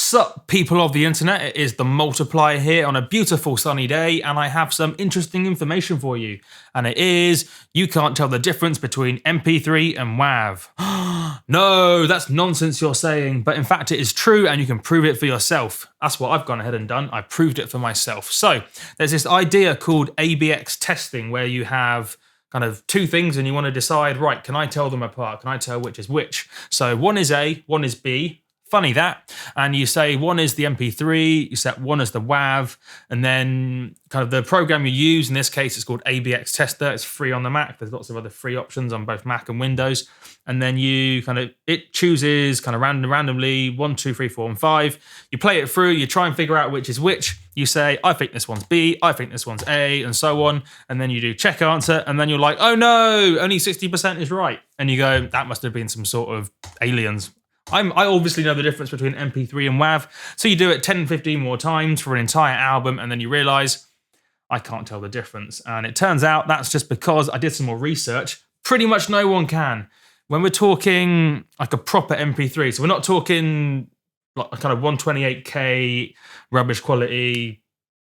Sup, people of the internet, it is the Multiplier here on a beautiful sunny day, and I have some interesting information for you. And it is, you can't tell the difference between MP3 and WAV. No, that's nonsense you're saying, but in fact it is true and you can prove it for yourself. That's what I've gone ahead and done, I proved it for myself. So, there's this idea called ABX testing where you have kind of two things and you want to decide, right, can I tell them apart? Can I tell which is which? So one is A, one is B. Funny that. And you say one is the MP3, you set one as the WAV, and then kind of the program you use, in this case it's called ABX Tester, it's free on the Mac, there's lots of other free options on both Mac and Windows, and then you kind of, it chooses kind of randomly 1, 2, 3, 4, and 5, you play it through, you try and figure out which is which, you say, I think this one's B, I think this one's A, and so on, and then you do check answer, and then you're like, oh no, only 60% is right, and you go, that must have been some sort of aliens. I obviously know the difference between MP3 and WAV, so you do it 10, 15 more times for an entire album, and then you realise, I can't tell the difference. And it turns out that's just because I did some more research. Pretty much no one can. When we're talking like a proper MP3, so we're not talking like a kind of 128K rubbish quality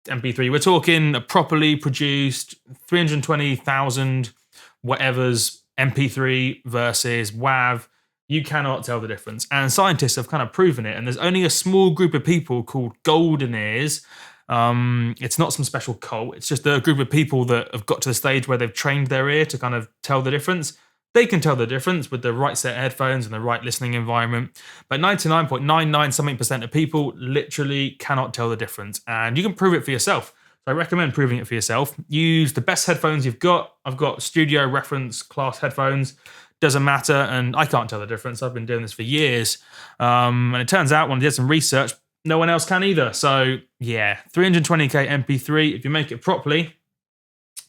MP3, we're talking a properly produced 320,000 whatever's MP3 versus WAV. You cannot tell the difference. And scientists have kind of proven it. And there's only a small group of people called golden ears. It's not some special cult. It's just a group of people that have got to the stage where they've trained their ear to kind of tell the difference. They can tell the difference with the right set of headphones and the right listening environment. But 99.99 something% of people literally cannot tell the difference. And you can prove it for yourself. So I recommend proving it for yourself. Use the best headphones you've got. I've got studio reference class headphones. Doesn't matter, and I can't tell the difference. I've been doing this for years. And it turns out when I did some research, no one else can either. So yeah, 320K MP3, if you make it properly,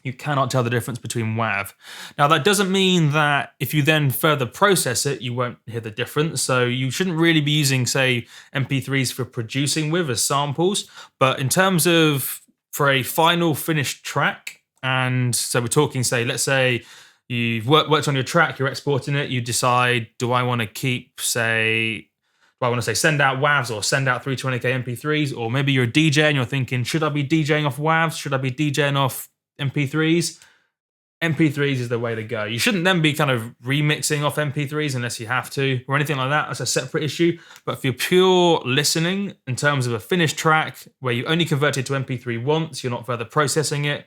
you cannot tell the difference between WAV. Now that doesn't mean that if you then further process it, you won't hear the difference. So you shouldn't really be using, say, MP3s for producing with as samples. But in terms of, for a final finished track, and so we're talking, say, let's say, you've worked on your track, you're exporting it, you decide, do I want to keep, say, do I want to say send out WAVs or send out 320K MP3s? Or maybe you're a DJ and you're thinking, should I be DJing off WAVs? Should I be DJing off MP3s? MP3s is the way to go. You shouldn't then be kind of remixing off MP3s unless you have to or anything like that. That's a separate issue. But for your pure listening, in terms of a finished track where you only convert it to MP3 once, you're not further processing it,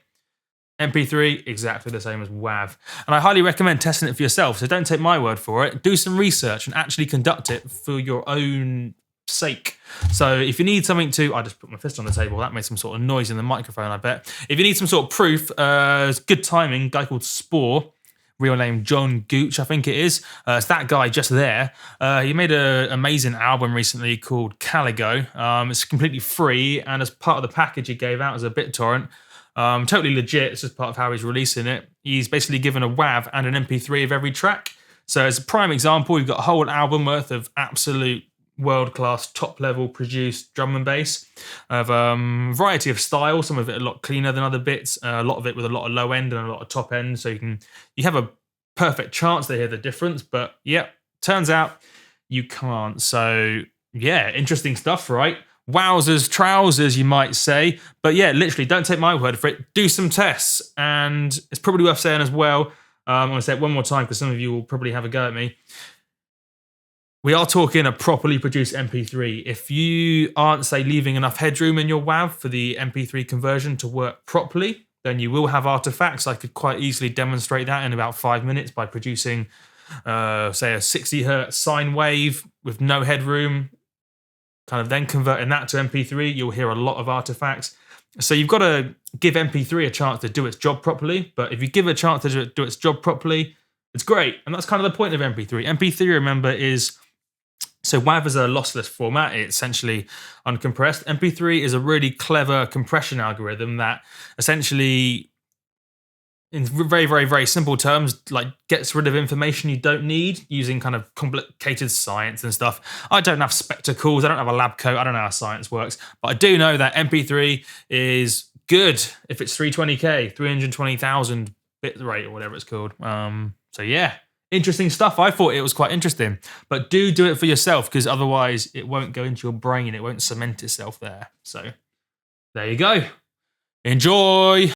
MP3, exactly the same as WAV. And I highly recommend testing it for yourself, so don't take my word for it. Do some research and actually conduct it for your own sake. So if you need something to, I just put my fist on the table, that made some sort of noise in the microphone, I bet. If you need some sort of proof, it's good timing, a guy called Spore, real name John Gooch, I think it is. It's that guy just there. He made an amazing album recently called Caligo. It's completely free, and as part of the package he gave out as a BitTorrent, totally legit, it's just part of how he's releasing it. He's basically given a WAV and an MP3 of every track. So as a prime example, you've got a whole album worth of absolute world-class, top-level produced drum and bass of a variety of styles, some of it a lot cleaner than other bits, a lot of it with a lot of low end and a lot of top end, so you have a perfect chance to hear the difference, but yeah, turns out you can't. So yeah, interesting stuff, right? Wowzers, trousers, you might say. But yeah, literally, don't take my word for it. Do some tests. And it's probably worth saying as well, I'm going to say it one more time because some of you will probably have a go at me. We are talking a properly produced MP3. If you aren't, say, leaving enough headroom in your WAV for the MP3 conversion to work properly, then you will have artifacts. I could quite easily demonstrate that in about 5 minutes by producing, say, a 60 hertz sine wave with no headroom. Kind of then converting that to MP3, you'll hear a lot of artifacts. So you've got to give MP3 a chance to do its job properly, but if you give it a chance to do its job properly, it's great. And that's kind of the point of MP3. MP3, remember, is, so WAV is a lossless format, it's essentially uncompressed. MP3 is a really clever compression algorithm that essentially, in very, very, very simple terms, like gets rid of information you don't need using kind of complicated science and stuff. I don't have spectacles, I don't have a lab coat, I don't know how science works, but I do know that MP3 is good if it's 320K, 320,000 bit rate or whatever it's called. So yeah, Interesting stuff. I thought it was quite interesting, but do it for yourself, because otherwise it won't go into your brain. It won't cement itself there. So there you go. Enjoy.